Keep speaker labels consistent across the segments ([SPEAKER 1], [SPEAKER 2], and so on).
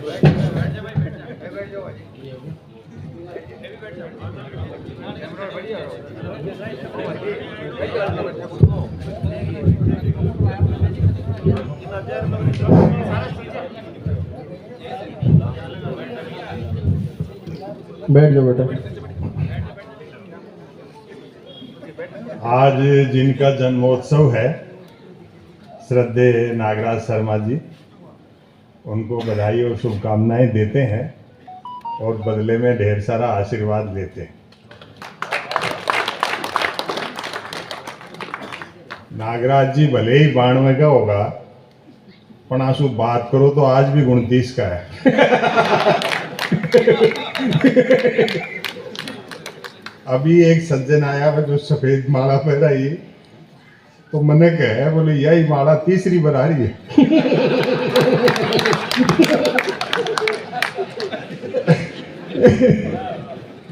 [SPEAKER 1] बैठ जाओ बेटा।
[SPEAKER 2] आज जिनका जन्मोत्सव है श्रद्धेय नागराज शर्मा जी, उनको बधाई और शुभकामनाएं देते हैं और बदले में ढेर सारा आशीर्वाद लेते हैं। नागराज जी भले ही 92 का होगा, पर आंसू बात करो तो आज भी 29 का है। अभी एक सज्जन आया है जो सफेद माला पहना ही, तो मैंने कहा बोले यही माला तीसरी बार आ रही है।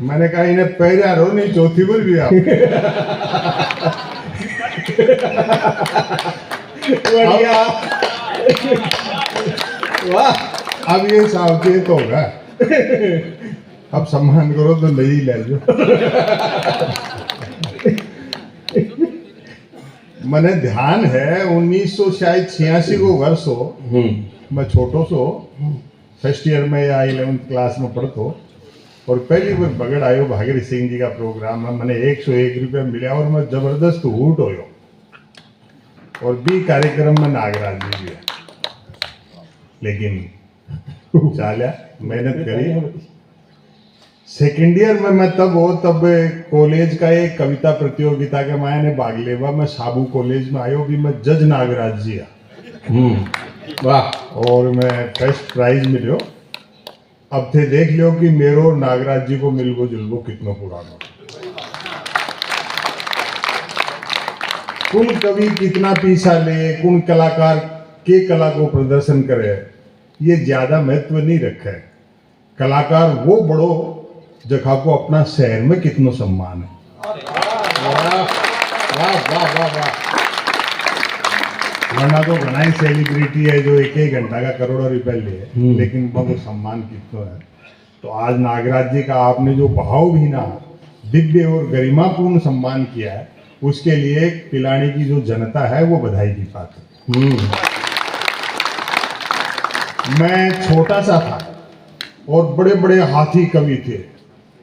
[SPEAKER 2] मैंने कहा इन्हें पहले रो नहीं, चौथी बार भी आप। वाह, अब ये सावचेत होगा, अब सम्मान करो तो नहीं ले लो। मैंने ध्यान है 1986 को वर्ष हो, मैं छोटो सो फर्स्ट ईयर में या 11th क्लास में पढ़तो, और पहली बार बगड़ आयो भागीर सिंह जी का प्रोग्राम में मैंने 101 रुपया मिला और मैं जबरदस्त हूट होयो, और भी कार्यक्रम में नागराज जी भी है, लेकिन चाल्या मेहनत करी। सेकेंड ईयर में मैं तब कॉलेज का एक कविता प्रतियोगिता के मैंने भाग लेवा, मैं साबू कॉलेज में आयो भी, मैं जज नागराज जी वाह, और मैं फर्स्ट प्राइज मिलो। अब थे देख लो कि मेरो नागराज जी को मिलगो जुलगो कितना पुराना, कौन कवि कितना पीछा ले, कौन कलाकार के कला को प्रदर्शन करे, ये ज्यादा महत्व नहीं रखे। कलाकार वो बड़ो जगह को अपना शहर में कितना सम्मान है। वाह वाह वाह वाह वाह। वरना तो घना ही सेलिब्रिटी है जो एक घंटा का करोड़ों रुपए ले, लेकिन वो सम्मान कितना है। तो आज नागराज जी का आपने जो भावभीना दिव्य और गरिमापूर्ण सम्मान किया है, उसके लिए पिलानी की जो जनता है वो बधाई की पात्र। मैं छोटा सा था और बड़े बड़े हाथी कवि थे,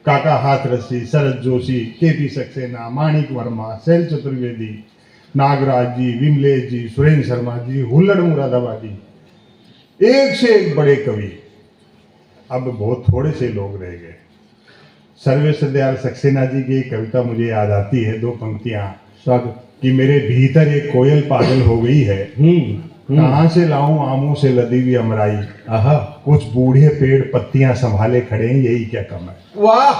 [SPEAKER 2] काका हाथरसी, शरद जोशी, केपी सक्सेना, माणिक वर्मा, शैल चतुर्वेदी, नागराज जी, विमलेश जी, सुरेंद्र शर्मा जी, हुल्लड़ मुरादाबादी, एक से एक बड़े कवि। अब बहुत थोड़े से लोग रह गए। सर्वेश्वर दयाल सक्सेना जी की कविता मुझे याद आती है, 2 पंक्तियां कि मेरे भीतर एक कोयल पागल हो गई है, कहां से लाऊं आमों से लदी हुई अमराई, कुछ बूढ़े पेड़ पत्तियां संभाले खड़े हैं, यही क्या कम है। वाह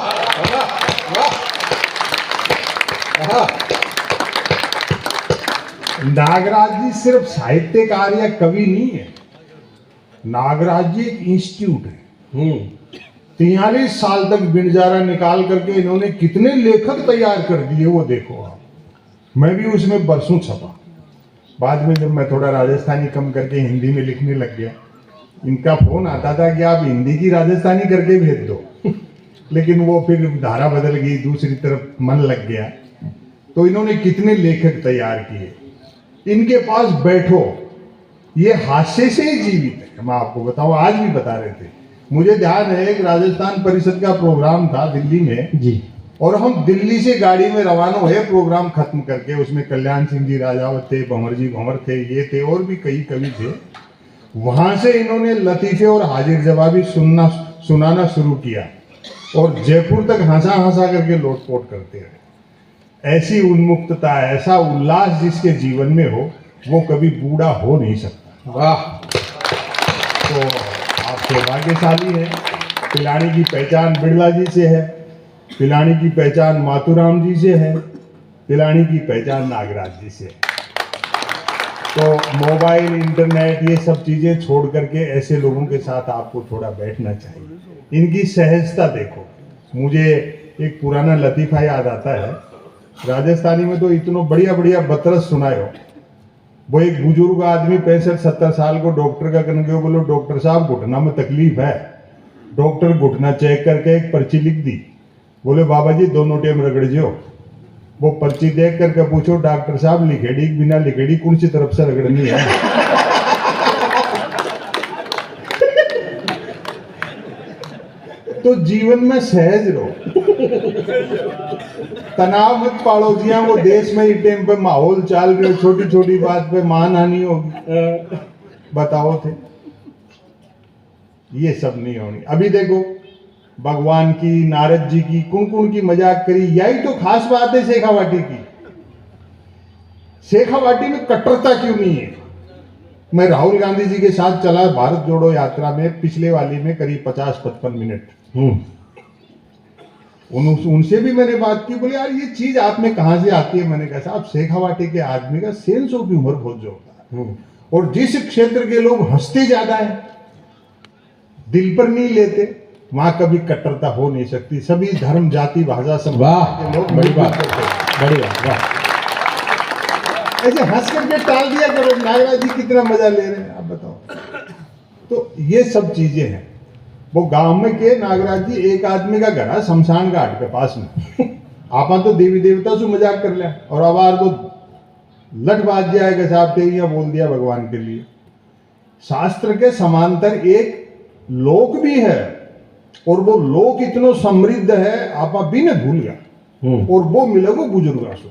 [SPEAKER 2] वाह वाह। नागराज जी सिर्फ साहित्यकार या कवि नहीं है, नागराज जी एक इंस्टीट्यूट है। 43 साल तक बिनजारा निकाल करके इन्होंने कितने लेखक तैयार कर दिए वो देखो आप। मैं भी उसमें बरसों छपा। बाद में जब मैं थोड़ा राजस्थानी कम करके हिंदी में लिखने लग गया, इनका फोन आता था कि आप हिंदी की राजस्थानी करके भेज दो। लेकिन वो फिर धारा बदल गई, दूसरी तरफ मन लग गया। तो इन्होंने कितने लेखक तैयार किए। इनके पास बैठो, ये हास्य से ही जीवित है। मैं आपको बताऊं, आज भी बता रहे थे, मुझे ध्यान है एक राजस्थान परिषद का प्रोग्राम था दिल्ली में जी, और हम दिल्ली से गाड़ी में रवाना हुए प्रोग्राम खत्म करके। उसमें कल्याण सिंह जी राजावत थे, भंवर जी भंवर थे, ये थे और भी कई कवि थे। वहां से इन्होंने लतीफे और हाजिर जवाबी सुनाना शुरू किया और जयपुर तक हंसा हंसा करके लोटपोट करते रहे। ऐसी उन्मुक्तता, ऐसा उल्लास जिसके जीवन में हो, वो कभी बूढ़ा हो नहीं सकता। वाह। तो आप सौभाग्यशाली हैं। पिलानी की पहचान बिड़ला जी से है, पिलानी की पहचान मातूराम जी से है, पिलानी की पहचान नागराज जी से है। तो मोबाइल, इंटरनेट, ये सब चीजें छोड़ करके ऐसे लोगों के साथ आपको थोड़ा बैठना चाहिए। इनकी सहजता देखो। मुझे एक पुराना लतीफा याद आता है, राजस्थानी में तो इतना बढ़िया बढ़िया बतरस सुनायो वो एक बुजुर्ग आदमी 65-70 साल को डॉक्टर का कन गयो, बोलो डॉक्टर साहब घुटना में तकलीफ है। डॉक्टर घुटना चेक करके एक पर्ची लिख दी, बोले बाबा जी दोनों टाइम रगड़ जियो। वो पर्ची देख करके पूछो डॉक्टर साहब लिखेड़ी बिना लिखेड़ी कौन सी तरफ से रगड़नी है? तो जीवन में सहज रहो, तनाव मत पालो। जिया वो देश में इस टाइम पे माहौल चल रहे, छोटी छोटी बात पे मानहानि होगी, बताओ थे, ये सब नहीं होनी। अभी देखो भगवान की, नारद जी की, कुन कुन की मजाक करी। यही तो खास बात है शेखावाटी की। शेखावाटी में कट्टरता क्यों नहीं है? मैं राहुल गांधी जी के साथ चला भारत जोड़ो यात्रा में, पिछले वाली में करीब 50-55 मिनट। उनसे भी मैंने बात की, बोले यार ये चीज आप में कहां से आती है? मैंने कहा साहब शेखावाटी के आदमी का सेंस ऑफ ह्यूमर बहुत जोरदार है, और जिस क्षेत्र के लोग हंसते ज्यादा है, दिल पर नहीं लेते, वहां कभी कट्टरता हो नहीं सकती। सभी धर्म, जाति, भाषा, संप्रदाय के लोग
[SPEAKER 1] बड़ी बात, बड़ी बात, वाह।
[SPEAKER 2] ऐसे हंस करके टाल दिया करो, नागराज जी कितना मजा ले रहे हैं आप बताओ। तो ये सब चीजें हैं। वो गांव में के नागराज जी एक आदमी का घर है शमशान घाट के पास में। आपा तो देवी देवता से मजाक कर लिया, और आवार तो लठ बाज जाएगा साहब ते यहाँ बोल दिया भगवान के लिए। शास्त्र के समांतर एक लोक भी है, और वो लोक इतना समृद्ध है आपा भी न भूल गया, और वो मिलेगा बुजुर्गा से।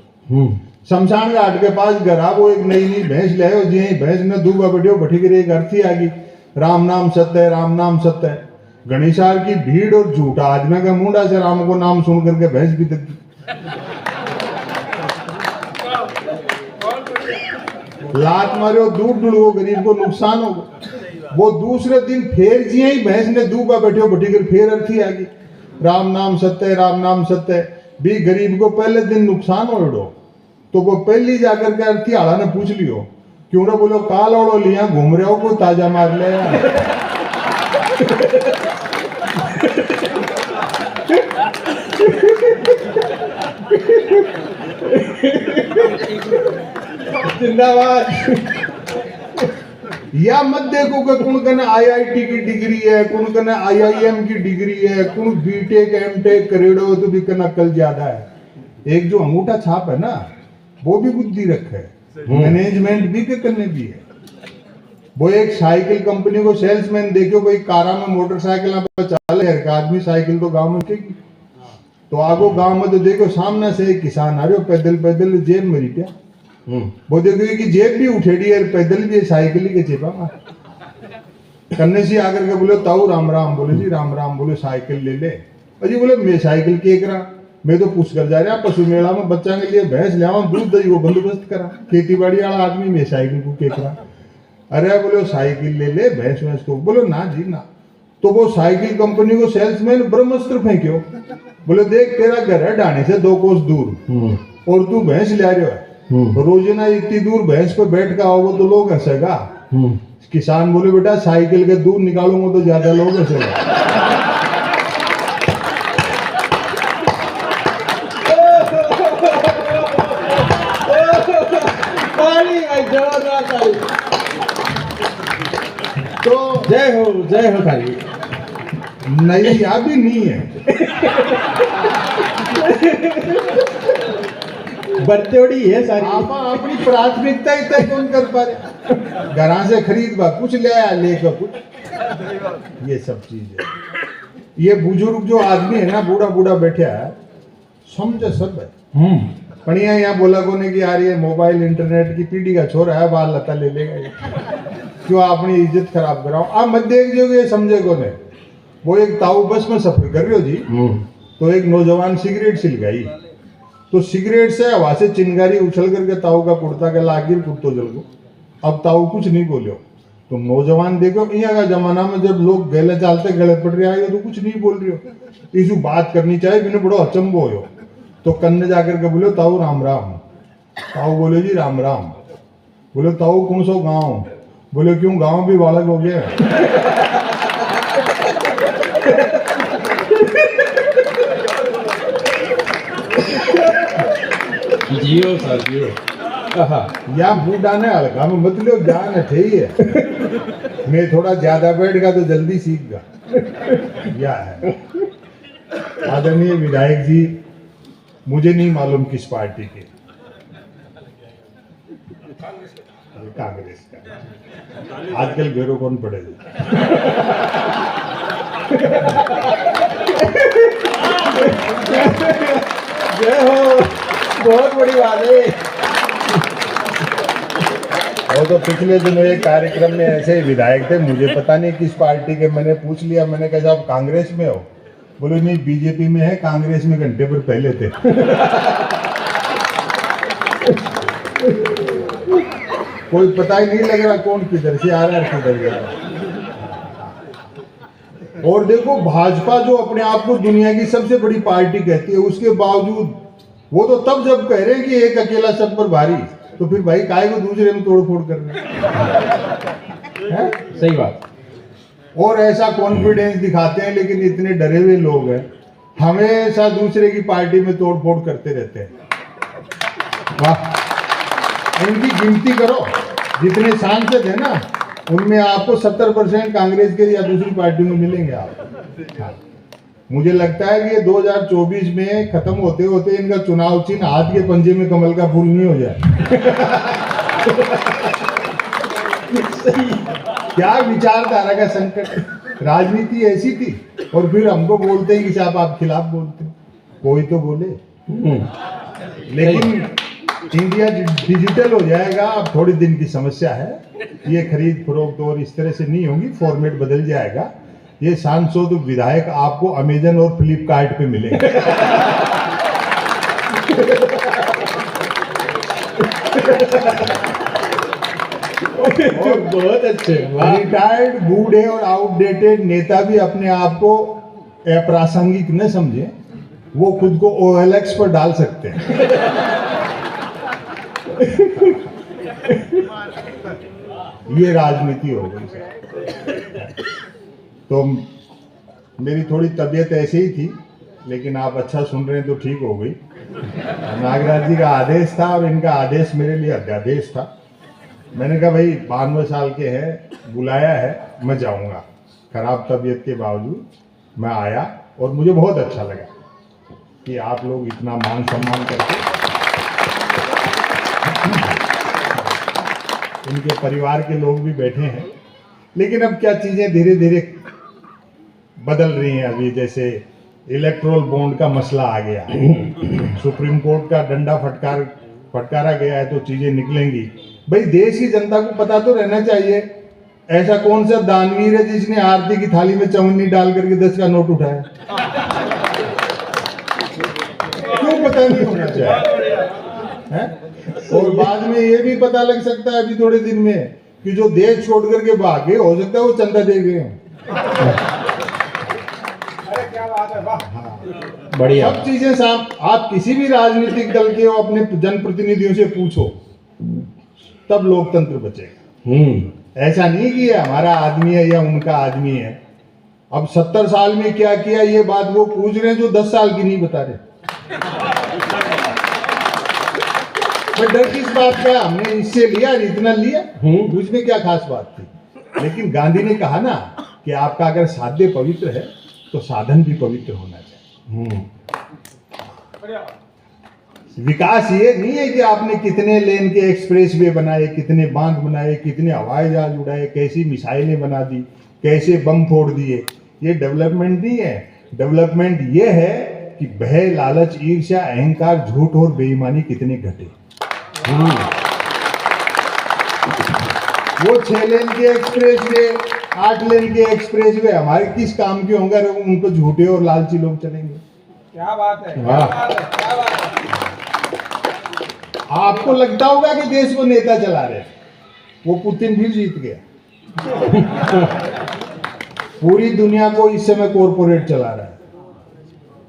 [SPEAKER 2] शमशान घाट के पास गरा, वो एक नई नई भैंस ले आयो, जी भैंस ने दूबा बैठो बैठी कर एक अर्थी आ गई, राम नाम सत्य है, राम नाम सत्य है। गणेशार की भीड़ और झूठा आदमी का मुंडा से राम को नाम सुन करके भैंस भी तक लात मारे, दूर दूर वो गरीब को नुकसान होगा। वो दूसरे दिन फिर जी ही भैंस ने दूबा बैठो बैठी कर फिर अर्थी आ गई, राम नाम सत्य है, राम नाम सत्य है। भी गरीब को पहले दिन नुकसान हो, तो वो पहली जाकर के अर्थी आड़ा ने पूछ लियो, क्यों ना बोलो काल ओढ़ो लिया घूम रहे हो, कोई ताजा मार ले।
[SPEAKER 1] जिंदाबाद।
[SPEAKER 2] या मत देखो कि कौन कहना आईआईटी की डिग्री है, कौन कहना आईआईएम की डिग्री है, कौन बीटेक एमटेक करेड़ो तो भी कहना कल ज्यादा है। एक जो अंगूठा छाप है ना, वो भी बुद्धि रखे है, मैनेजमेंट भी के करने भी है। वो एक साइकिल कंपनी को सेल्समैन देखो भाई, कारा में मोटरसाइकिल पर चल है आदमी, साइकिल तो गांव में टेकी, तो आगो गांव में तो देखो सामने से एक किसान आ रहे हो पैदल पैदल, जेब में रिपया। वो देखो कि जेब भी उठेड़ी है, पैदल भी साइकिल के चेपा करने से आकर के बोले ताऊ राम राम, बोले जी राम राम, बोले साइकिल ले ले। अजी बोले मैं साइकिल के करा, मैं तो पूछ कर जा रहा पशु मेला में बच्चा के लिए भैंस ले दूध दही वो बंदोबस्त करा, खेती बाड़ी वाला आदमी मैं साइकिल को के करा। अरे बोले साइकिल ले ले भैंस भैंस को, बोलो ना जी ना। तो वो साइकिल कंपनी को सेल्समैन ब्रह्मास्त्र फेंक्यो, बोले देख तेरा घर है ढाणे से 2 कोस दूर, और तू भैंस ले रहे हो, रोजाना इतनी दूर भैंस पे बैठ कर आओगे तो लोग हंसेगा। किसान बोले बेटा साइकिल के दूर निकालूंगा तो ज्यादा लोग हंसेगा। तो
[SPEAKER 1] जय हो खाली
[SPEAKER 2] नहीं, या भी नहीं है।
[SPEAKER 1] बरतेड़ी है सारी।
[SPEAKER 2] आप अपनी प्राथमिकता ही तय कौन कर पा रहे? घरा से खरीद बा कुछ ले आया, लेकर कुछ, ये सब चीज है। ये बुजुर्ग जो आदमी है ना, बूढ़ा बूढ़ा बैठा है, समझे सब है। पढ़िया यहाँ बोला कोने की आ रही है, मोबाइल इंटरनेट की पीढ़ी का छोरा है, बाल लता ले लेगा ये। क्यों अपनी इज्जत खराब कराओ? आप मत देख जो ये समझे कोने। वो एक ताऊ बस में सफर कर रहे हो जी, तो एक नौजवान सिगरेट सिलगाई, तो सिगरेट से हवा से चिंगारी उछल करके ताऊ का कुर्ता के लागिर कुर्तो जल गो। अब ताऊ कुछ नहीं बोलो, तो नौजवान देखो यहाँ का जमाना में जब लोग गले चालते गले पड़ रहे आए तो कुछ नहीं बोल रही हो, इस बात करनी चाहिए, बिना बड़ो अचंबो हो। तो कन्ने जाकर के बोले ताऊ राम राम। ताऊ बोले जी राम राम। बोले ताऊ कौन सो गाँव? बोले क्यों गाँव भी बालक हो गया?
[SPEAKER 1] जियो सर जियो। आहा,
[SPEAKER 2] या बूढ़ा ने हल्का में मतलब ज्ञान है ही है। मैं थोड़ा ज्यादा बैठगा तो जल्दी सीखगा। या है आदरणीय विधायक जी, मुझे नहीं मालूम किस पार्टी के, कांग्रेस का। आजकल घेरो कौन पड़ेगा।
[SPEAKER 1] जय हो, बहुत बड़ी बात है।
[SPEAKER 2] वो तो पिछले दिनों एक कार्यक्रम में ऐसे ही विधायक थे, मुझे पता नहीं किस पार्टी के, मैंने पूछ लिया, मैंने कहा साहब कांग्रेस में हो? बोले नहीं बीजेपी में है, कांग्रेस में घंटे पर पहले थे। कोई पता ही नहीं लग रहा कौन किधर से आ रहा है किधर जा रहा है। और देखो भाजपा जो अपने आप को दुनिया की सबसे बड़ी पार्टी कहती है, उसके बावजूद वो तो तब जब कह रहे हैं कि एक अकेला सब पर भारी, तो फिर भाई काहे को दूसरे में तोड़फोड़ कर रहे हैं?
[SPEAKER 1] सही बात।
[SPEAKER 2] और ऐसा कॉन्फिडेंस दिखाते हैं, लेकिन इतने डरे हुए लोग हैं, हमेशा दूसरे की पार्टी में तोड़फोड़ करते रहते हैं। वाह, इनकी गिनती करो, जितने सांसद है ना उनमें आपको 70% कांग्रेस के या दूसरी पार्टी में मिलेंगे आप। हाँ। मुझे लगता है कि ये 2024 में खत्म होते होते इनका चुनाव चिन्ह हाथ के पंजे में कमल का फूल नहीं हो जाए। क्या विचारधारा का संकट। राजनीति ऐसी थी और फिर हमको बोलते हैं कि साहब आप खिलाफ बोलते हैं। कोई तो बोले। लेकिन इंडिया डिजिटल हो जाएगा, अब थोड़ी दिन की समस्या है। ये खरीद फरोख्त और इस तरह से नहीं होगी, फॉर्मेट बदल जाएगा। ये सांसद विधायक आपको अमेजन और फ्लिपकार्ट पे मिलेंगे।
[SPEAKER 1] और बहुत अच्छे।
[SPEAKER 2] रिटायर्ड बूढ़े और आउटडेटेड नेता भी अपने आप को अप्रासंगिक न समझे, वो खुद को OLX पर डाल सकते हैं। ये राजनीति हो गई। तो मेरी थोड़ी तबीयत ऐसे ही थी, लेकिन आप अच्छा सुन रहे हैं तो ठीक हो गई। नागराज जी का आदेश था और इनका आदेश मेरे लिए अध्यादेश था। मैंने कहा भाई 92 साल के हैं, बुलाया है, मैं जाऊंगा। खराब तबीयत के बावजूद मैं आया और मुझे बहुत अच्छा लगा कि आप लोग इतना मान सम्मान करके, इनके परिवार के लोग भी बैठे हैं। लेकिन अब क्या चीजें धीरे धीरे बदल रही हैं। अभी जैसे इलेक्ट्रोल बॉन्ड का मसला आ गया, सुप्रीम कोर्ट का डंडा फटकारा गया है, तो चीजें निकलेंगी। भाई देश की जनता को पता तो रहना चाहिए, ऐसा कौन सा दानवीर है जिसने आरती की थाली में चवन्नी डाल करके 10 का नोट उठाया? क्यों पता नहीं होना चाहिए? और बाद में ये भी पता लग सकता है अभी थोड़े दिन में कि जो देश छोड़ करके भागे, हो सकता है वो चंदा दे गए हों।
[SPEAKER 1] बढ़िया।
[SPEAKER 2] सब चीजें आप किसी भी राजनीतिक दल के हो, अपने जनप्रतिनिधियों से पूछो, तब लोकतंत्र बचेगा। ऐसा नहीं कि ये हमारा आदमी है या उनका आदमी है। अब 70 साल में क्या किया ये बात वो पूछ रहे हैं जो 10 साल की नहीं बता रहे। डर किस बात का? हमने इससे लिया, इतना लिया, उसमें क्या खास बात थी। लेकिन गांधी ने कहा ना कि आपका अगर साध्य पवित्र है तो साधन भी पवित्र होना चाहिए। विकास ये नहीं है कि आपने कितने लेन के एक्सप्रेसवे बनाए, कितने बांध बनाए, कितने हवाई जहाज उड़ाए, कैसी मिसाइलें बना दी, कैसे बम फोड़ दिए। ये डेवलपमेंट नहीं है। डेवलपमेंट ये है कि भय, लालच, ईर्ष्या, अहंकार, झूठ और बेईमानी कितने घटे। वो 6 लेन के एक्सप्रेसवे, 8 लेन के एक्सप्रेसवे हमारे किस काम के होंगे? उन पर झूठे और लालची लोग चलेंगे।
[SPEAKER 3] क्या बात है,
[SPEAKER 2] क्या बात है। आपको लगता होगा कि देश को नेता चला रहे, वो पुतिन फिर जीत गया। पूरी दुनिया को इस समय कॉरपोरेट चला रहा है,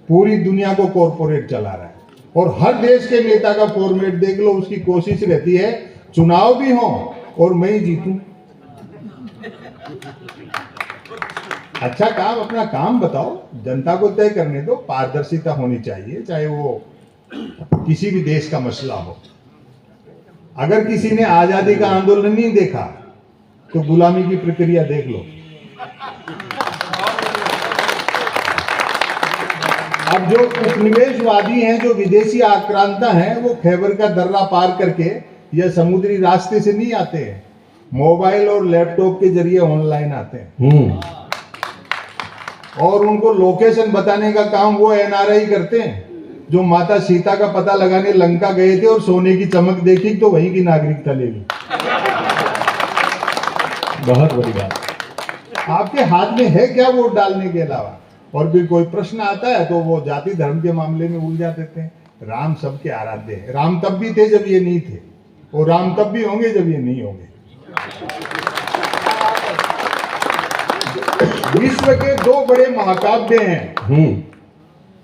[SPEAKER 2] पूरी दुनिया को कॉरपोरेट चला रहा है। और हर देश के नेता का फॉर्मेट देख लो, उसकी कोशिश रहती है चुनाव भी हो और मैं ही जीतूं। अच्छा काम, अपना काम बताओ, जनता को तय करने दो। पारदर्शिता होनी चाहिए, चाहे वो किसी भी देश का मसला हो। अगर किसी ने आजादी का आंदोलन नहीं देखा तो गुलामी की प्रक्रिया देख लो। अब जो उपनिवेशवादी हैं, जो विदेशी आक्रांता हैं, वो खैबर का दर्रा पार करके या समुद्री रास्ते से नहीं आते हैं, मोबाइल और लैपटॉप के जरिए ऑनलाइन आते हैं। और उनको लोकेशन बताने का काम वो एनआरआई करते हैं जो माता सीता का पता लगाने लंका गए थे और सोने की चमक देखी तो वहीं की नागरिकता ले ली।
[SPEAKER 1] बहुत बड़ी बात।
[SPEAKER 2] आपके हाथ में है क्या वोट डालने के अलावा? और भी कोई प्रश्न आता है तो वो जाति धर्म के मामले में उलझा देते हैं। राम सबके आराध्य है। राम तब भी थे जब ये नहीं थे, और राम तब भी होंगे जब ये नहीं होंगे। विश्व के दो बड़े महाकाव्य हैं,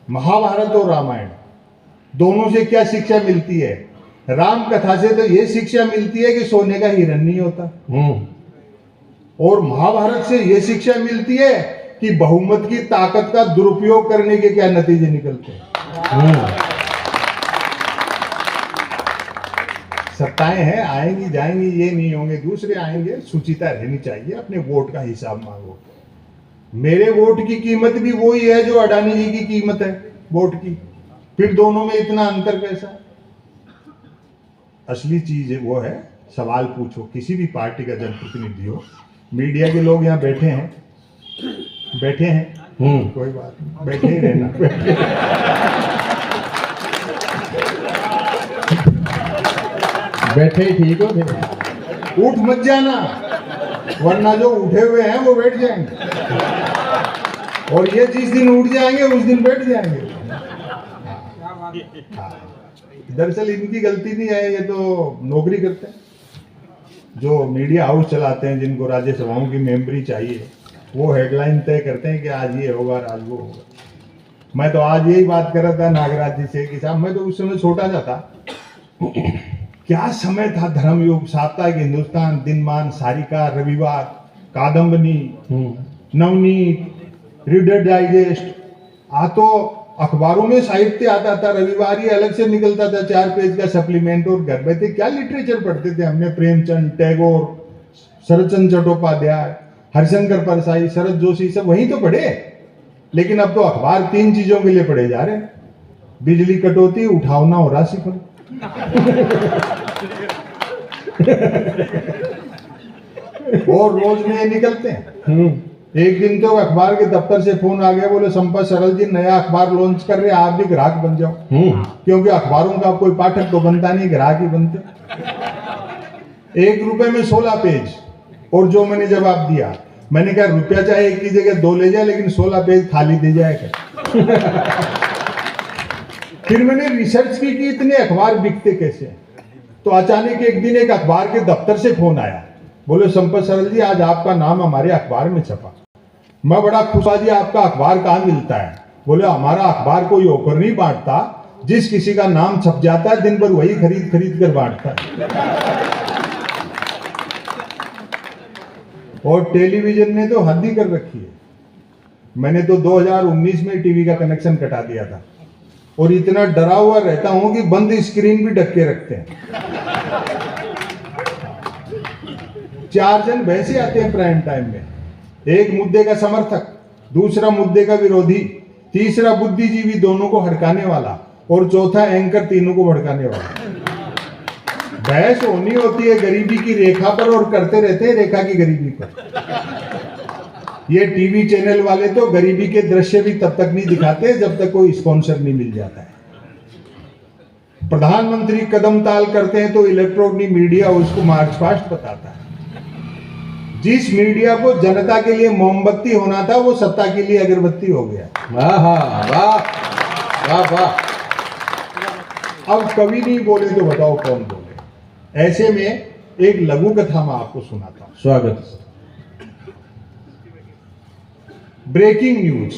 [SPEAKER 2] महाभारत और रामायण। दोनों से क्या शिक्षा मिलती है? राम कथा से तो ये शिक्षा मिलती है कि सोने का हिरण नहीं होता, और महाभारत से ये शिक्षा मिलती है कि बहुमत की ताकत का दुरुपयोग करने के क्या नतीजे निकलते हैं। सत्ताएं हैं, आएंगी जाएंगी, ये नहीं होंगे, दूसरे आएंगे। सुचिता रहनी चाहिए, अपने वोट का हिसाब मांगो। मेरे वोट की कीमत भी वही है जो अडानी जी की कीमत है वोट की, फिर दोनों में इतना अंतर कैसा? असली चीज है वो है, सवाल पूछो। किसी भी पार्टी का जनप्रतिनिधि हो, मीडिया के लोग यहाँ बैठे हैं, कोई बात नहीं, बैठे ही रहना।
[SPEAKER 1] बैठे ही ठीक हो,
[SPEAKER 2] उठ मत जाना, वरना जो उठे हुए हैं वो बैठ जाएंगे, और ये जिस दिन उठ जाएंगे उस दिन बैठ जाएंगे। दरअसल इनकी गलती नहीं है, ये तो नौकरी करते हैं। जो मीडिया हाउस चलाते हैं, जिनको राज्यसभाओं की मेंबरी चाहिए, वो हेडलाइन तय करते हैं कि आज ये होगा, आज वो होगा। मैं तो आज यही बात कर रहा था नागराज जी से कि साहब, मैं तो उस समय छोटा सा था, क्या समय था। धर्मयुग, साप्ताहिक हिंदुस्तान, दिनमान, सारिका, रविवार, कादम्बनी, नवनीत, रीडर डाइजेस्ट, तो अखबारों में साहित्य आता था। रविवार ही अलग से निकलता था, 4 पेज का सप्लीमेंट, और घर बैठे क्या लिटरेचर पढ़ते थे हमने। प्रेमचंद, टैगोर, शरदचंद्र चट्टोपाध्याय, हरिशंकर परसाई, शरद जोशी, सब वहीं तो पढ़े। लेकिन अब तो अखबार 3 चीजों के लिए पढ़े जा रहे हैं: बिजली कटौती, उठावना और राशिफल। और रोज में निकलते हैं। एक दिन तो अखबार के दफ्तर से फोन आ गया, बोले संपत सरल जी नया अखबार लॉन्च कर रहे हैं, आप भी ग्राहक बन जाओ। क्योंकि अखबारों का कोई पाठक तो बनता नहीं, ग्राहक ही बनते। 1 रुपए में 16 पेज। और जो मैंने जवाब दिया, मैंने कहा रुपया चाहे 1 की जगह 2 ले जाए, लेकिन 16 पेज खाली दे जाएगा। फिर मैंने रिसर्च की कि इतने अखबार बिकते कैसे। तो अचानक एक दिन एक अखबार के दफ्तर से फोन आया, बोले संपत सरल जी आज आपका नाम हमारे अखबार में छपा। मैं बड़ा खुश हुआ, जी आपका अखबार कहाँ मिलता है? बोले हमारा अखबार कोई होकर नहीं बांटता, जिस किसी का नाम छप जाता है दिन भर वही खरीद खरीद कर बांटता है। और टेलीविजन ने तो हद ही कर रखी है। मैंने तो 2019 में टीवी का कनेक्शन कटा दिया था, और इतना डरा हुआ रहता हूं कि बंद स्क्रीन भी ढक के रखते हैं। 4 जन वैसे आते हैं प्राइम टाइम में, एक मुद्दे का समर्थक, दूसरा मुद्दे का विरोधी, तीसरा बुद्धिजीवी दोनों को हड़काने वाला, और चौथा एंकर तीनों को भड़काने वाला। बहस होनी होती है गरीबी की रेखा पर, और करते रहते हैं रेखा की गरीबी पर। ये टीवी चैनल वाले तो गरीबी के दृश्य भी तब तक नहीं दिखाते जब तक कोई स्पॉन्सर नहीं मिल जाता है। प्रधानमंत्री कदम ताल करते हैं तो इलेक्ट्रॉनिक मीडिया उसको मार्च पास्ट बताता है। जिस मीडिया को जनता के लिए मोमबत्ती होना था, वो सत्ता के लिए अगरबत्ती हो गया।
[SPEAKER 1] वाह वाह वाह।
[SPEAKER 2] अब कवि नहीं बोले तो बताओ कौन बोले। ऐसे में एक लघु कथा मैं आपको सुनाता हूं।
[SPEAKER 1] स्वागत।
[SPEAKER 2] Breaking news.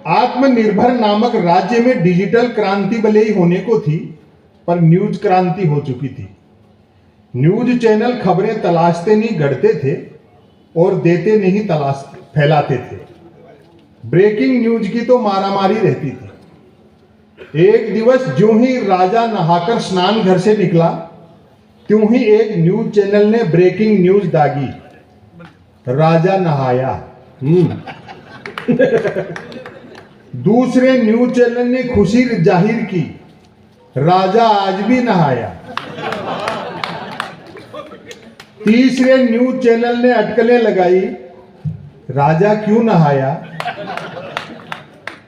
[SPEAKER 2] आत्मनिर्भर नामक राज्य में डिजिटल क्रांति भले ही होने को थी, पर न्यूज क्रांति हो चुकी थी। न्यूज चैनल खबरें तलाशते नहीं गढ़ते थे, और देते नहीं फैलाते थे। ब्रेकिंग न्यूज की तो मारामारी रहती थी। एक दिवस ज्यों ही राजा नहाकर स्नान घर से निकला, त्यों ही एक न्यूज चैनल ने ब्रेकिंग न्यूज दागी, राजा नहाया। दूसरे न्यूज चैनल ने खुशी जाहिर की, राजा आज भी नहाया। तीसरे न्यूज चैनल ने अटकलें लगाई, राजा क्यों नहाया।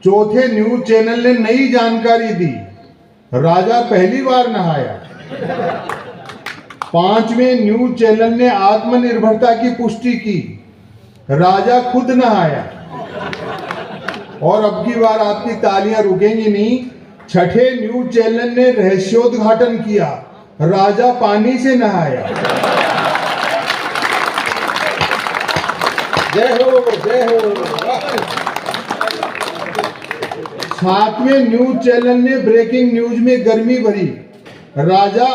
[SPEAKER 2] चौथे न्यूज चैनल ने नई जानकारी दी, राजा पहली बार नहाया। पांचवें न्यूज चैनल ने आत्मनिर्भरता की पुष्टि की, राजा खुद नहाया। और अब की बार आपकी तालियां रुकेंगी नहीं, छठे न्यूज चैनल ने रहस्योद्घाटन किया, राजा पानी से नहाया।
[SPEAKER 1] जय हो जय हो।
[SPEAKER 2] सातवें न्यूज चैनल ने ब्रेकिंग न्यूज में गर्मी भरी, राजा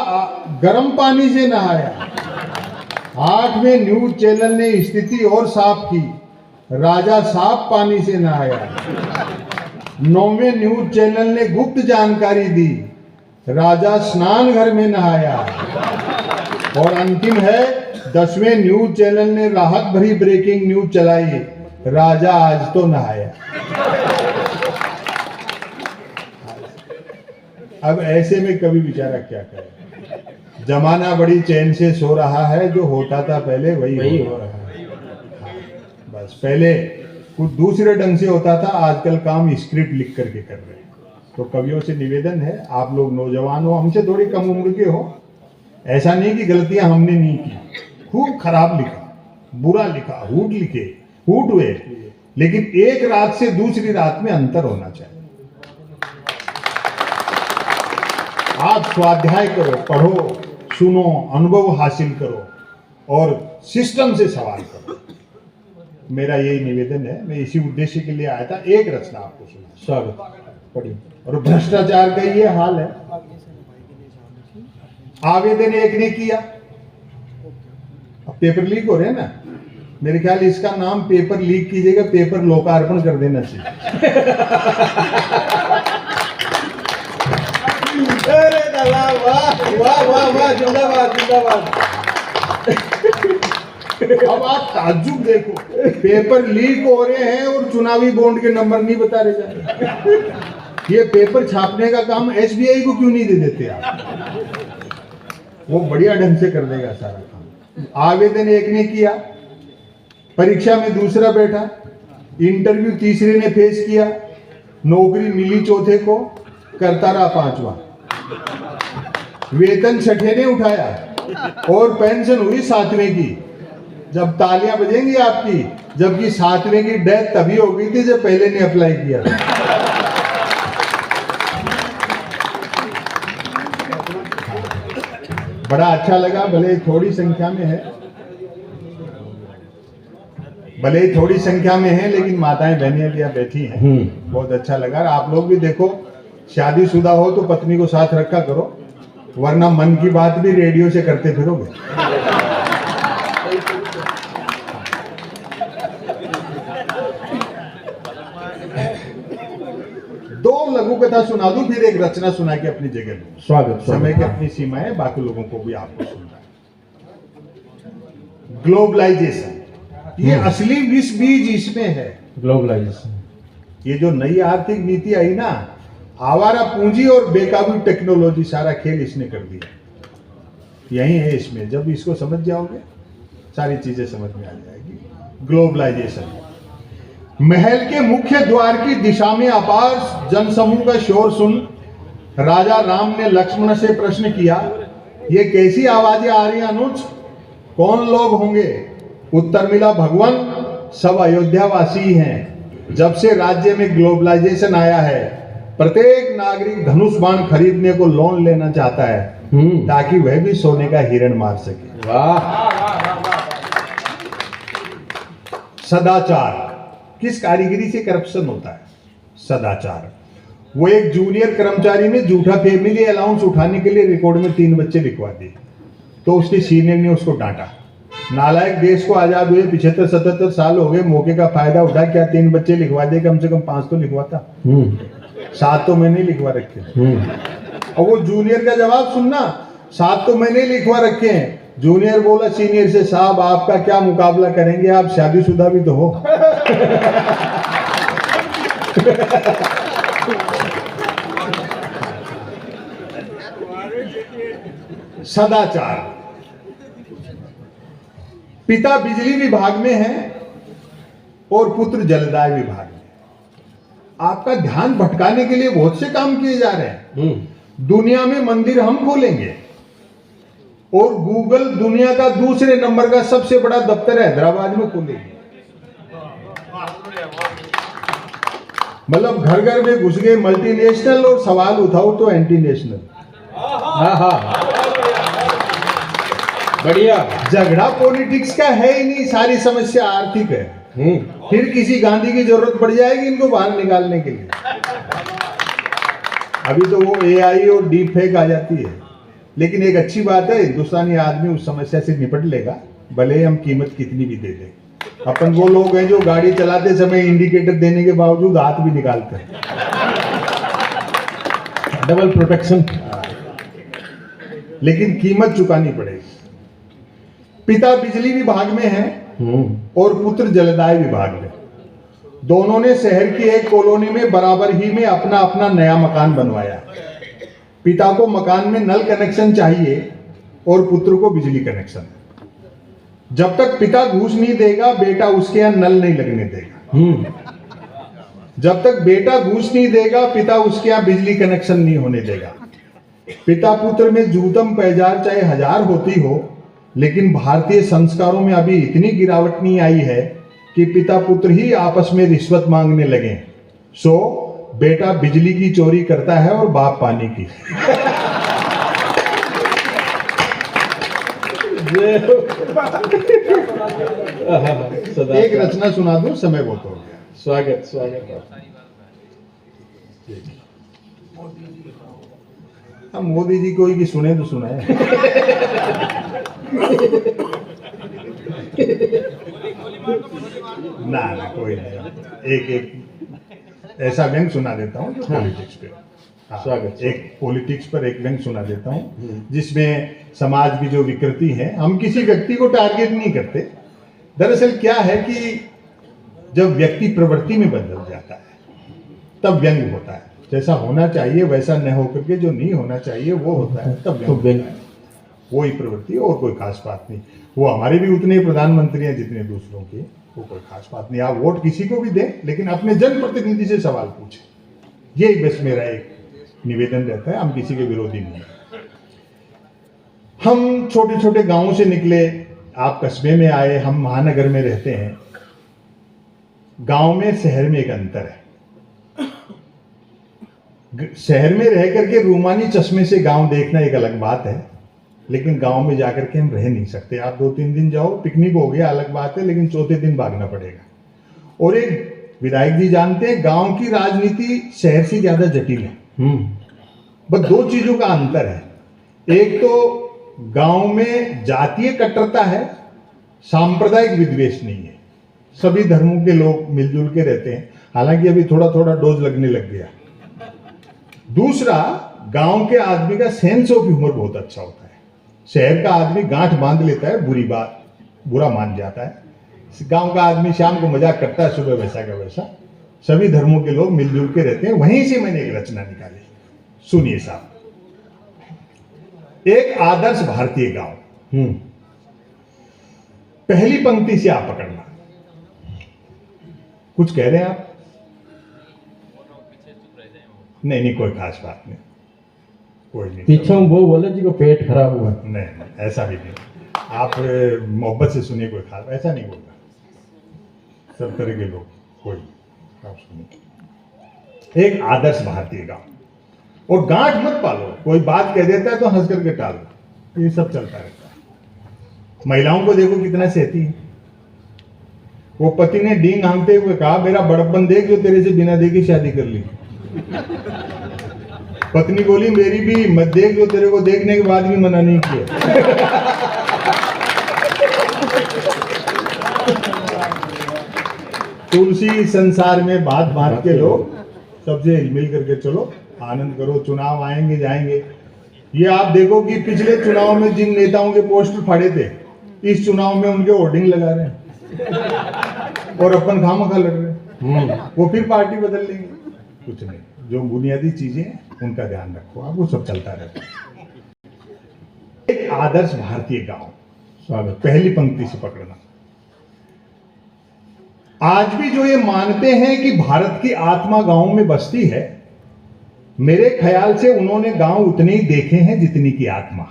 [SPEAKER 2] गर्म पानी से नहाया। आठवें न्यूज चैनल ने स्थिति और साफ की, राजा साफ पानी से नहाया। नौवें न्यूज चैनल ने गुप्त जानकारी दी, राजा स्नान घर में नहाया। और अंतिम है 10वें न्यूज चैनल ने राहत भरी ब्रेकिंग न्यूज चलाई, राजा आज तो नहाया। अब ऐसे में कभी बेचारा क्या करे, जमाना बड़ी चैन से सो रहा है, जो होता था पहले वही हो रहा है। बस पहले कुछ दूसरे ढंग से होता था, आजकल काम स्क्रिप्ट लिख करके कर रहे हैं। तो कवियों से निवेदन है, आप लोग नौजवान हो, हमसे थोड़ी कम उम्र के हो, ऐसा नहीं कि गलतियां हमने नहीं की, खूब खराब लिखा, बुरा लिखा, हूट हुए, लेकिन एक रात से दूसरी रात में अंतर होना चाहिए। आप स्वाध्याय करो, पढ़ो, सुनो, अनुभव हासिल करो और सिस्टम से सवाल करो। मेरा यही निवेदन है, मैं इसी उद्देश्य के लिए आया था। एक रचना आपको सुना, स्वागत पढ़िए। और भ्रष्टाचार का ये हाल है। आवेदन एक ने किया, अब पेपर लीक हो रहे हैं ना, मेरे ख्याल इसका नाम पेपर लीक कीजिएगा, पेपर लोकार्पण कर देना चाहिए।
[SPEAKER 1] अरे दादा, वाह वाह वाह वाह, जिंदाबाद जिंदाबाद।
[SPEAKER 2] अब आप ताज्जुब देखो, पेपर लीक हो रहे हैं और चुनावी बॉन्ड के नंबर नहीं बता रहे जा रहे। ये पेपर छापने का काम एसबीआई को क्यों नहीं दे देते आप? वो बढ़िया ढंग से कर देगा सारा काम। आवेदन एक ने किया, परीक्षा में दूसरा बैठा, इंटरव्यू तीसरे ने फेस किया, नौकरी मिली चौथे को, करता रहा पांचवा, वेतन छठे ने उठाया और पेंशन हुई सातवें की। जब तालियां बजेंगी आपकी, जबकि सातवें की डेथ तभी हो गई थी जब पहले ने अप्लाई किया था। बड़ा अच्छा लगा, भले थोड़ी संख्या में है, लेकिन माताएं बहनें भी यहाँ बैठी हैं, बहुत अच्छा लगा। आप लोग भी देखो, शादीशुदा हो तो पत्नी को साथ रखा करो, वरना मन की बात भी रेडियो से करते फिरोगे। दो लघु कथा सुना दूं, फिर एक रचना सुना के अपनी जगह लूं।
[SPEAKER 3] स्वागत।
[SPEAKER 2] समय की अपनी सीमा है, बाकी लोगों को भी आपको सुनना है। ग्लोबलाइजेशन, ये असली विष बीज इसमें है।
[SPEAKER 3] ग्लोबलाइजेशन,
[SPEAKER 2] ये जो नई आर्थिक नीति आई ना, आवारा पूंजी और बेकाबू टेक्नोलॉजी, सारा खेल इसने कर दिया। यही है इसमें, जब इसको समझ जाओगे सारी चीजें समझ में आ जाएगी। ग्लोबलाइजेशन, महल के मुख्य द्वार की दिशा में अपार जनसमूह का शोर सुन राजा राम ने लक्ष्मण से प्रश्न किया, ये कैसी आवाजें आ रही अनुज, कौन लोग होंगे? उत्तर मिला, भगवान सब अयोध्यावासी हैं। जब से राज्य में ग्लोबलाइजेशन आया है, प्रत्येक नागरिक धनुष बाण खरीदने को लोन लेना चाहता है, ताकि वह भी सोने का हिरण मार सके।
[SPEAKER 3] वाह।
[SPEAKER 2] सदाचार, किस कारीगरी से करप्शन होता है? सदाचार। वो एक जूनियर कर्मचारी ने झूठा फैमिली अलाउंस उठाने के लिए रिकॉर्ड में 3 बच्चे लिखवा दिए, तो उसके सीनियर ने उसको डांटा, नालायक, देश को आजाद हुए 75-77 साल हो गए, मौके का फायदा उठा, क्या 3 बच्चे लिखवा दे, कम से कम 5 तो लिखवाता। 7 तो मैंने लिखवा रखे हैं। और वो जूनियर का जवाब सुनना, 7 तो मैंने लिखवा रखे हैं। जूनियर बोला सीनियर से, साहब आपका क्या मुकाबला करेंगे, आप शादीशुदा भी तो हो। सदाचार। पिता बिजली विभाग में है और पुत्र जलदाय विभाग में। आपका ध्यान भटकाने के लिए बहुत से काम किए जा रहे हैं। दुनिया में मंदिर हम खोलेंगे और गूगल दुनिया का दूसरे नंबर का सबसे बड़ा दफ्तर हैदराबाद में खोलेंगे। मतलब घर घर में घुस गए मल्टीनेशनल और सवाल उठाओ तो एंटी नेशनल। बढ़िया। झगड़ा पॉलिटिक्स का है ही नहीं, सारी समस्या आर्थिक है। फिर किसी गांधी की जरूरत पड़ जाएगी इनको बाहर निकालने के लिए। अभी तो वो एआई और डीप फेक आ जाती है, लेकिन एक अच्छी बात है, हिंदुस्तानी आदमी उस समस्या से निपट लेगा, भले ही हम कीमत कितनी भी दे दें। अपन वो लोग हैं जो गाड़ी चलाते समय इंडिकेटर देने के बावजूद हाथ भी निकालते हैं। डबल प्रोटेक्शन, लेकिन कीमत चुकानी पड़ेगी। पिता बिजली विभाग में है और पुत्र जलदाय विभाग में। दोनों ने शहर की एक कॉलोनी में बराबर ही में अपना अपना नया मकान बनवाया। पिता को मकान में नल कनेक्शन चाहिए और पुत्र को बिजली कनेक्शन। जब तक पिता घूस नहीं देगा, बेटा उसके यहां नल नहीं लगने देगा। जब तक बेटा घूस नहीं देगा, पिता उसके यहां बिजली कनेक्शन नहीं होने देगा। पिता पुत्र में जूतम पैजार चाहे 1000 होती हो, लेकिन भारतीय संस्कारों में अभी इतनी गिरावट नहीं आई है कि पिता पुत्र ही आपस में रिश्वत मांगने लगे। सो बेटा बिजली की चोरी करता है और बाप पानी की। एक रचना सुना दूं, समय बहुत हो गया।
[SPEAKER 1] स्वागत स्वागत।
[SPEAKER 2] हम मोदी जी कोई भी सुने तो सुनाए। ना कोई नहीं। एक ऐसा व्यंग सुना देता हूँ जो पॉलिटिक्स पे। स्वागत। एक पॉलिटिक्स पर एक व्यंग सुना देता हूँ जिसमें समाज की जो विकृति है, हम किसी व्यक्ति को टारगेट नहीं करते। दरअसल क्या है कि जब व्यक्ति प्रवृत्ति में बदल जाता है तब व्यंग होता है। जैसा होना चाहिए वैसा न होकर के जो नहीं होना चाहिए वो होता है, तब व्यंग होता है। वही प्रवृत्ति और कोई खास बात नहीं। वो हमारे भी उतने प्रधानमंत्री हैं जितने दूसरों के, वो कोई खास बात नहीं। आप वोट किसी को भी दें, लेकिन अपने जनप्रतिनिधि से सवाल पूछें। यही बस मेरा एक निवेदन रहता है। हम किसी के विरोधी नहीं। हम छोटे छोटे गांवों से निकले, आप कस्बे में आए, हम महानगर में रहते हैं। गांव में शहर में एक अंतर है। शहर में रह करके रूमानी चश्मे से गांव देखना एक अलग बात है, लेकिन गांव में जाकर के हम रह नहीं सकते। आप 2-3 दिन जाओ, पिकनिक हो गया अलग बात है, लेकिन चौथे दिन भागना पड़ेगा। और एक विधायक जी जानते हैं, गांव की राजनीति शहर से ज्यादा जटिल है। बस 2 चीजों का अंतर है। एक तो गांव में जातीय कट्टरता है, सांप्रदायिक विद्वेष नहीं है। सभी धर्मों के लोग मिलजुल के रहते हैं, हालांकि अभी थोड़ा थोड़ा डोज लगने लग गया। दूसरा, गांव के आदमी का सेंस ऑफ ह्यूमर बहुत अच्छा होता है। शहर का आदमी गांठ बांध लेता है, बुरी बात बुरा मान जाता है। गांव का आदमी शाम को मजाक करता है, सुबह वैसा का वैसा। सभी धर्मों के लोग मिलजुल के रहते हैं। वहीं से मैंने एक रचना निकाली, सुनिए साहब। एक आदर्श भारतीय गांव। पहली पंक्ति से आप पकड़ना। कुछ कह रहे हैं आप? नहीं, कोई खास बात नहीं, कोई नहीं।
[SPEAKER 1] पीछे वो बोले जी को पेट खराब हुआ।
[SPEAKER 2] नहीं, ऐसा भी नहीं। आप मोहब्बत से सुनिए, कोई खास ऐसा नहीं बोलना। सब तरह के लोग, कोई आप सुनिए। एक आदर्श भारतीय गांव। और गांठ मत पालो, कोई बात कह देता है तो हंस करके टाल दो, ये सब चलता रहता है। महिलाओं को देखो कितना सहती है। वो पति ने डींग हांगते हुए कहा, मेरा बड़प्पन देख जो तेरे से बिना देखे शादी कर ली। पत्नी बोली, मेरी भी मत देख जो तेरे को देखने के बाद भी मना नहीं किया। तुलसी संसार में बात बात के लोग सबसे मिल करके चलो, आनंद करो। चुनाव आएंगे जाएंगे, ये आप देखो कि पिछले चुनाव में जिन नेताओं के पोस्टर फाड़े थे, इस चुनाव में उनके होर्डिंग लगा रहे हैं और अपन खामखा लड़ रहे हैं। वो फिर पार्टी बदल लेंगे। कुछ नहीं, जो बुनियादी चीजें हैं उनका ध्यान रखो आप, वो सब चलता रहता है। एक आदर्श भारतीय गांव, स्वागत, पहली पंक्ति से पकड़ना। आज भी जो ये मानते हैं कि भारत की आत्मा गांव में बसती है, मेरे ख्याल से उन्होंने गांव उतने ही देखे हैं जितनी की आत्मा।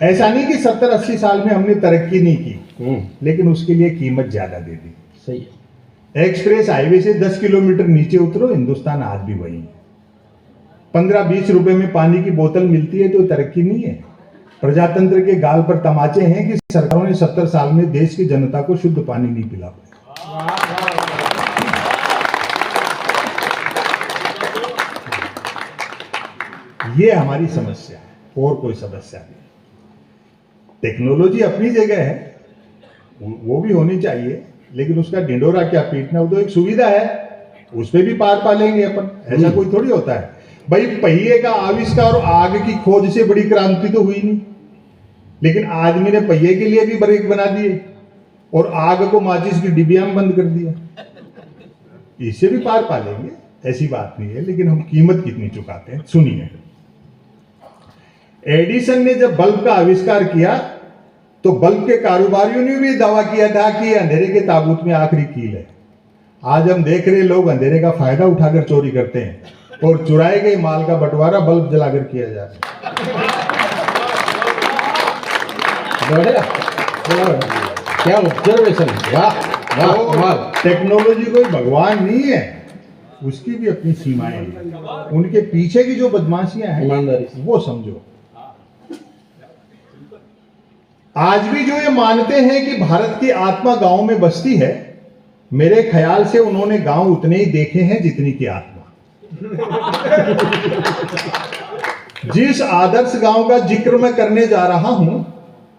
[SPEAKER 2] ऐसा नहीं कि 70-80 साल में हमने तरक्की नहीं की, लेकिन उसके लिए कीमत ज्यादा दे दी।
[SPEAKER 1] सही है।
[SPEAKER 2] एक्सप्रेस हाईवे से 10 किलोमीटर नीचे उतरो, हिंदुस्तान आज भी वही है। 15-20 रुपए में पानी की बोतल मिलती है तो तरक्की नहीं है। प्रजातंत्र के गाल पर तमाचे हैं कि सरकारों ने 70 साल में देश की जनता को शुद्ध पानी नहीं पिला पाया। ये हमारी समस्या है और कोई समस्या नहीं। टेक्नोलॉजी अपनी जगह है, वो भी होनी चाहिए, लेकिन उसका ढिंडोरा क्या पीटना, वो तो एक सुविधा है, उस पर भी पार पा लेंगे अपन। ऐसा कोई थोड़ी होता है भाई। पहिए का आविष्कार और आग की खोज से बड़ी क्रांति तो हुई नहीं, लेकिन आदमी ने पहिए के लिए भी ब्रेक बना दिए और आग को माचिस की डिबिया में बंद कर दिया। इससे भी पार पा लेंगे, ऐसी बात नहीं है, लेकिन हम कीमत कितनी चुकाते हैं। सुनिए, एडिसन ने जब बल्ब का आविष्कार किया तो बल्ब के कारोबारियों ने भी दावा किया था कि अंधेरे के ताबूत में आखिरी कील है। आज हम देख रहे लोग अंधेरे का फायदा उठाकर चोरी करते हैं और चुराए गए माल का बंटवारा बल्ब जलाकर किया जा रहा है।
[SPEAKER 1] क्या ऑब्जर्वेशन, वाह वाह।
[SPEAKER 2] टेक्नोलॉजी कोई भगवान नहीं है, उसकी भी अपनी सीमाएं हैं। उनके पीछे की जो बदमाशियां हैं,
[SPEAKER 1] ईमानदारी से
[SPEAKER 2] वो समझो। आज भी जो ये मानते हैं कि भारत की आत्मा गांव में बसती है, मेरे ख्याल से उन्होंने गांव उतने ही देखे हैं जितनी की आत्मा। जिस आदर्श गांव का जिक्र मैं करने जा रहा हूं,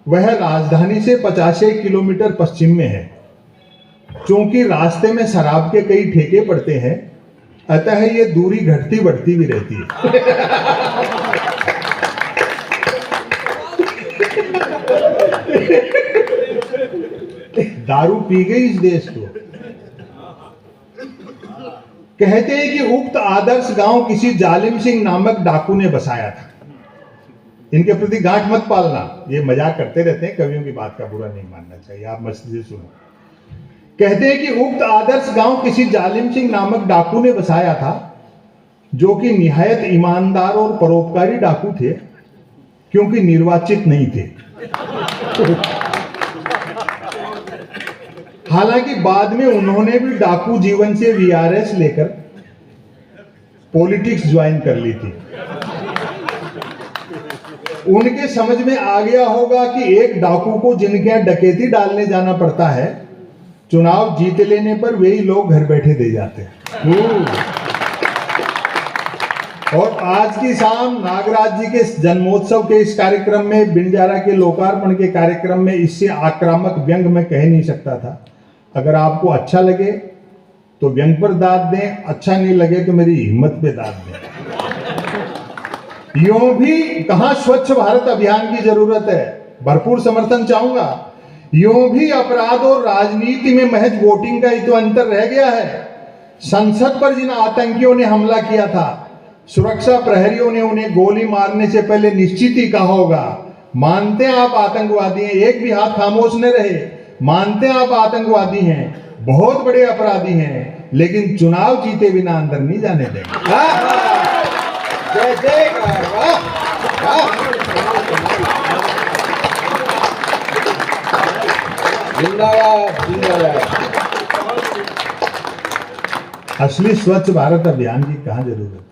[SPEAKER 2] वह राजधानी से 50 किलोमीटर पश्चिम में है। क्योंकि रास्ते में शराब के कई ठेके पड़ते हैं, अतः ये दूरी घटती बढ़ती भी रहती है। दारू पी गई इस देश को। कहते हैं कि उक्त आदर्श गांव किसी जालिम सिंह नामक डाकू ने बसाया था। इनके प्रति गांठ मत पालना, ये मजाक करते रहते हैं, कवियों की बात का बुरा नहीं मानना चाहिए, आप मस्ती से सुनो। कहते हैं कि उक्त आदर्श गांव किसी जालिम सिंह नामक डाकू ने बसाया था, जो कि निहायत ईमानदार और परोपकारी डाकू थे, क्योंकि निर्वाचित नहीं थे। हालांकि बाद में उन्होंने भी डाकू जीवन से वीआरएस लेकर पॉलिटिक्स ज्वाइन कर ली थी। उनके समझ में आ गया होगा कि एक डाकू को जिनके यहां डकैती डालने जाना पड़ता है, चुनाव जीत लेने पर वही लोग घर बैठे दे जाते हैं। और आज की शाम नागराज जी के जन्मोत्सव के इस कार्यक्रम में, बिंजारा के लोकार्पण के कार्यक्रम में, इससे आक्रामक व्यंग मैं कह नहीं सकता था। अगर आपको अच्छा लगे तो व्यंग पर दाद दें, अच्छा नहीं लगे तो मेरी हिम्मत पे दाद दें। यूं भी कहां स्वच्छ भारत अभियान की जरूरत है, भरपूर समर्थन चाहूंगा। यूं भी अपराध और राजनीति में महज वोटिंग का ही तो अंतर रह गया है। संसद पर जिन आतंकियों ने हमला किया था, सुरक्षा प्रहरियों ने उन्हें गोली मारने से पहले निश्चित ही कहा होगा, मानते हैं आप आतंकवादी हैं, एक भी हाथ खामोश न रहे, मानते हैं आप आतंकवादी हैं, बहुत बड़े अपराधी हैं, लेकिन चुनाव जीते बिना अंदर नहीं जाने देंगे। असली स्वच्छ भारत अभियान की कहां जरूरत।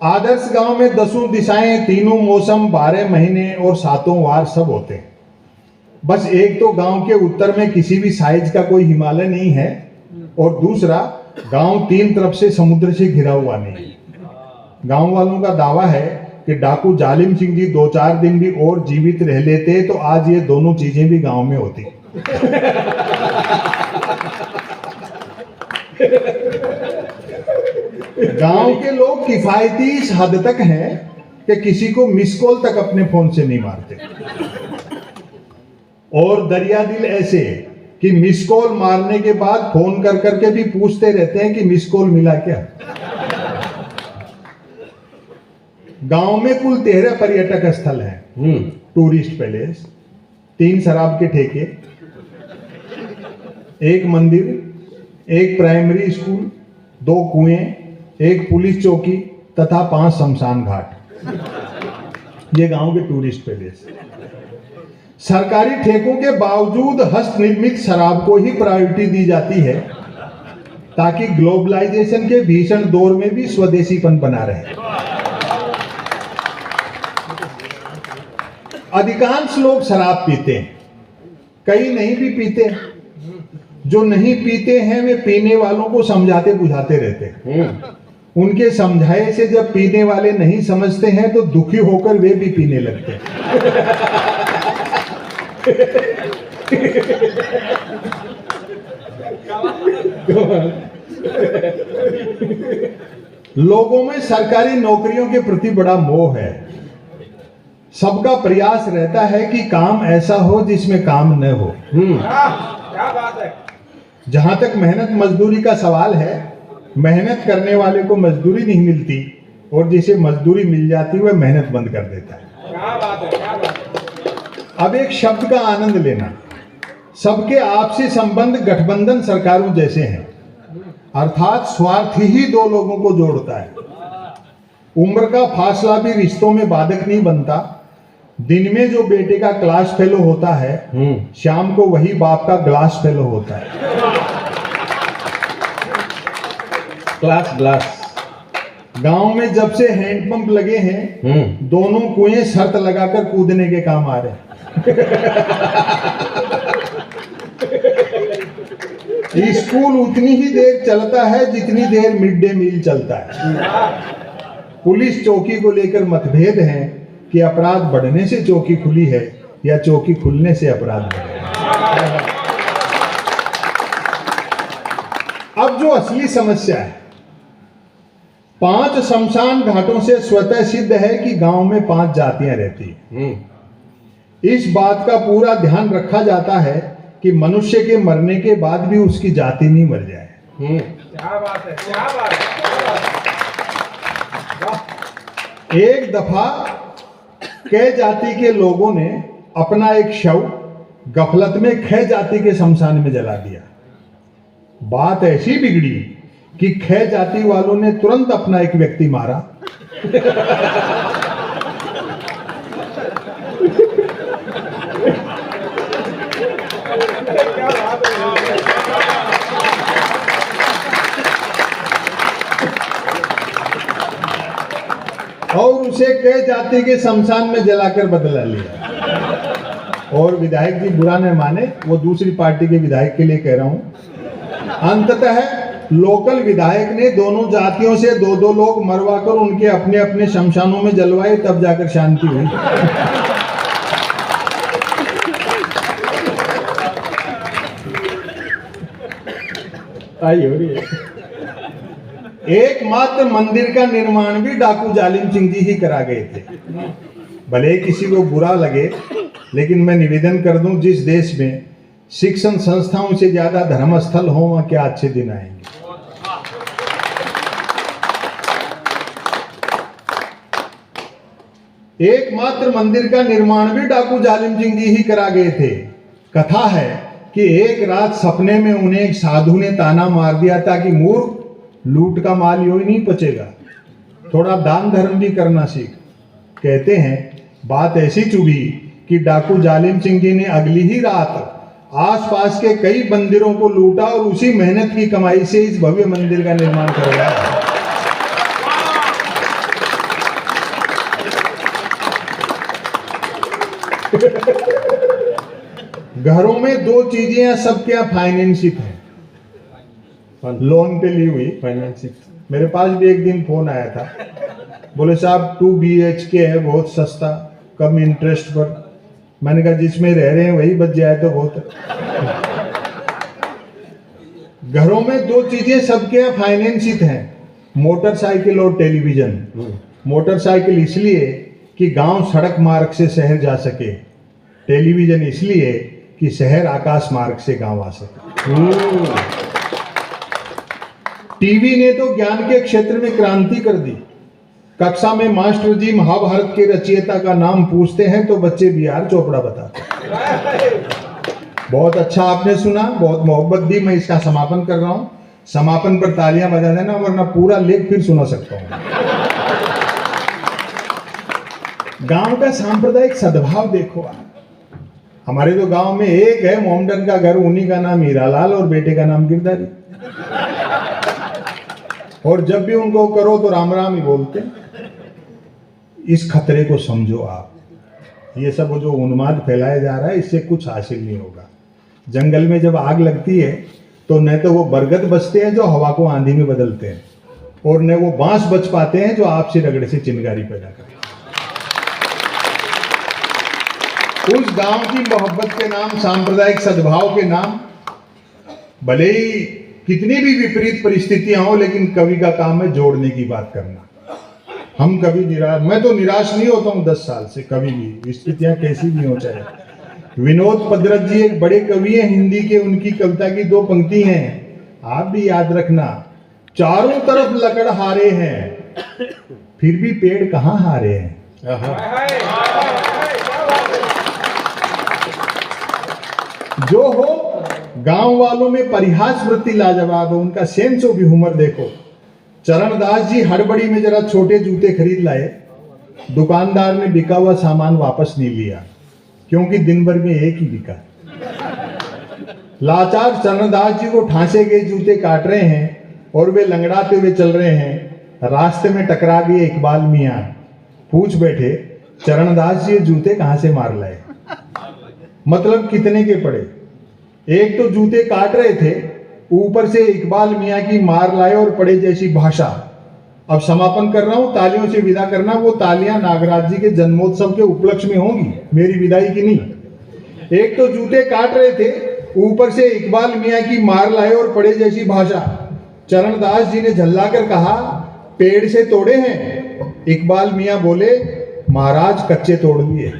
[SPEAKER 2] आदर्श गांव में 10 दिशाएं, 3 मौसम, 12 महीने और 7 वार सब होते हैं। बस एक तो गांव के उत्तर में किसी भी साइज का कोई हिमालय नहीं है, और दूसरा गांव 3 तरफ से समुद्र से घिरा हुआ नहीं। गांव वालों का दावा है कि डाकू जालिम सिंह जी 2-4 दिन भी और जीवित रह लेते तो आज ये दोनों चीजें भी गांव में होती। गांव के लोग किफायती इस हद तक हैं कि किसी को मिस कॉल तक अपने फोन से नहीं मारते, और दरिया दिल ऐसे कि मिस कॉल मारने के बाद फोन कर करके भी पूछते रहते हैं कि मिस कॉल मिला क्या। गांव में कुल 13 पर्यटक स्थल हैं, टूरिस्ट पैलेस, 3 शराब के ठेके, 1 मंदिर, 1 प्राइमरी स्कूल, 2 कुएं, 1 पुलिस चौकी तथा 5 शमशान घाट। ये गांव के टूरिस्ट पैलेस। सरकारी ठेकों के बावजूद हस्त निर्मित शराब को ही प्रायोरिटी दी जाती है ताकि ग्लोबलाइजेशन के भीषण दौर में भी स्वदेशीपन बना रहे। अधिकांश लोग शराब पीते हैं, कई नहीं भी पीते। जो नहीं पीते हैं वे पीने वालों को समझाते बुझाते रहते हैं। उनके समझाए से जब पीने वाले नहीं समझते हैं तो दुखी होकर वे भी पीने लगते हैं। लोगों में सरकारी नौकरियों के प्रति बड़ा मोह है। सबका प्रयास रहता है कि काम ऐसा हो जिसमें काम न हो।
[SPEAKER 1] क्या बात है।
[SPEAKER 2] जहां तक मेहनत मजदूरी का सवाल है, मेहनत करने वाले को मजदूरी नहीं मिलती और जिसे मजदूरी मिल जाती वह मेहनत बंद कर देता है।
[SPEAKER 1] क्या बात है, क्या बात है।
[SPEAKER 2] अब एक शब्द का आनंद लेना, सबके आपसी संबंध गठबंधन सरकारों जैसे हैं, अर्थात स्वार्थ ही 2 लोगों को जोड़ता है। उम्र का फासला भी रिश्तों में बाधक नहीं बनता। दिन में जो बेटे का क्लास फेलो होता है, शाम को वही बाप का ग्लास फेलो होता है।
[SPEAKER 3] Class glass.
[SPEAKER 2] गांव में जब से हैंडपंप लगे हैं, दोनों कुएं शर्त लगाकर कूदने के काम आ रहे हैं। स्कूल उतनी ही देर चलता है जितनी देर मिड डे मील चलता है। पुलिस चौकी को लेकर मतभेद हैं कि अपराध बढ़ने से चौकी खुली है या चौकी खुलने से अपराध बढ़े। अब जो असली समस्या है, 5 शमशान घाटों से स्वतः सिद्ध है कि गांव में 5 जातियां रहती हैं। इस बात का पूरा ध्यान रखा जाता है कि मनुष्य के मरने के बाद भी उसकी जाति नहीं मर जाए।
[SPEAKER 1] क्या बात है, क्या बात है।
[SPEAKER 2] एक दफा कै जाति के लोगों ने अपना एक शव गफलत में खे जाति के शमशान में जला दिया। बात ऐसी बिगड़ी कि खे जाति वालों ने तुरंत अपना एक व्यक्ति मारा। और उसे कै जाति के शमशान में जलाकर बदला लिया। और विधायक जी बुरा न माने, वो दूसरी पार्टी के विधायक के लिए कह रहा हूं। अंततः लोकल विधायक ने दोनों जातियों से 2-2 लोग मरवाकर उनके अपने अपने शमशानों में जलवाए, तब जाकर शांति हुई।
[SPEAKER 3] आई हो रही है।
[SPEAKER 2] एकमात्र मंदिर का निर्माण भी डाकू जालिम सिंह जी ही करा गए थे। भले किसी को बुरा लगे, लेकिन मैं निवेदन कर दूं, जिस देश में शिक्षण संस्थाओं से ज्यादा धर्मस्थल हो, वहां क्या अच्छे दिन आएंगे। एकमात्र मंदिर का निर्माण भी डाकू जालिम सिंह जी ही करा गए थे। कथा है कि एक रात सपने में उन्हें एक साधु ने ताना मार दिया था कि मूर्ख, लूट का माल यूं ही नहीं पचेगा, थोड़ा दान धर्म भी करना सीख। कहते हैं बात ऐसी चुभी कि डाकू जालिम सिंह जी ने अगली ही रात आसपास के कई मंदिरों को लूटा और उसी मेहनत की कमाई से इस भव्य मंदिर का निर्माण करवाया। घरों में 2 चीजें सबके यहाँ फाइनेंसिंग है, लोन पे ली हुई
[SPEAKER 3] फाइनेंसिंग।
[SPEAKER 2] मेरे पास भी एक दिन फोन आया था, बोले साहब 2 BHK है, बहुत सस्ता, कम इंटरेस्ट पर। मैंने कहा जिसमें रह रहे हैं वही बच जाए तो बहुत है। घरों में दो चीजें सबके यहाँ फाइनेंसित हैं, मोटरसाइकिल और टेलीविजन। मोटरसाइकिल इसलिए कि गांव सड़क मार्ग से शहर जा सके, टेलीविजन इसलिए कि शहर आकाश मार्ग से गांव आ सके। टीवी ने तो ज्ञान के क्षेत्र में क्रांति कर दी। कक्षा में मास्टर जी महाभारत के रचयिता का नाम पूछते हैं तो बच्चे BR चोपड़ा बताते हैं। बहुत अच्छा आपने सुना, बहुत मोहब्बत दी। मैं इसका समापन कर रहा हूं। समापन पर तालियां बजा देना, वरना पूरा लेख फिर सुना सकता हूं। गांव का सांप्रदायिक सद्भाव देखो आप। हमारे तो गांव में एक है मोमडन का घर, उन्हीं का नाम हीरालाल और बेटे का नाम गिरधारी। और जब भी उनको करो तो राम राम ही बोलते। इस खतरे को समझो आप। ये सब जो उन्माद फैलाया जा रहा है, इससे कुछ हासिल नहीं होगा। जंगल में जब आग लगती है तो न तो वो बरगद बचते हैं जो हवा को आंधी में बदलते हैं, और न वो बांस बच पाते हैं जो आपसी रगड़े से चिंगारी पैदा करते हैं। उस गांव की मोहब्बत के नाम, सांप्रदायिक सद्भाव के नाम, भले ही कितनी भी विपरीत परिस्थितियां हो, लेकिन कवि का काम है जोड़ने की बात करना। हम कभी मैं तो निराश नहीं होता हूं 10 साल से, कभी भी, स्थितियां कैसी भी हो चाहे। विनोद पद्रत जी एक बड़े कवि हैं हिंदी के, उनकी कविता की 2 पंक्ति हैं, आप भी याद रखना। चारों तरफ लकड़हारे हैं, फिर भी पेड़ कहां हारे हैं। जो हो, गांव वालों में परिहास वृत्ति लाजवाब है, उनका सेंस ऑफ ह्यूमर देखो। चरणदास जी हड़बड़ी में जरा छोटे जूते खरीद लाए, दुकानदार ने बिका हुआ सामान वापस नहीं लिया, क्योंकि दिन भर में एक ही बिका। लाचार चरणदास जी को ठांसे गए जूते काट रहे हैं और वे लंगड़ाते हुए चल रहे हैं। रास्ते में टकरा गए इकबाल मियां, पूछ बैठे, चरणदास जी ये जूते कहां से मार लाए? मतलब कितने के पड़े? एक तो जूते काट रहे थे, ऊपर से इकबाल मियां की मार लाए और पड़े जैसी भाषा। अब समापन कर रहा हूं, तालियों से विदा करना। वो तालियां नागराज जी के जन्मोत्सव के उपलक्ष्य में होंगी, मेरी विदाई की नहीं। एक तो जूते काट रहे थे, ऊपर से इकबाल मियां की मार लाए और पड़े जैसी भाषा। चरणदास जी ने झल्लाकर कहा, पेड़ से तोड़े हैं? इकबाल मियां बोले, महाराज कच्चे तोड़ लिए।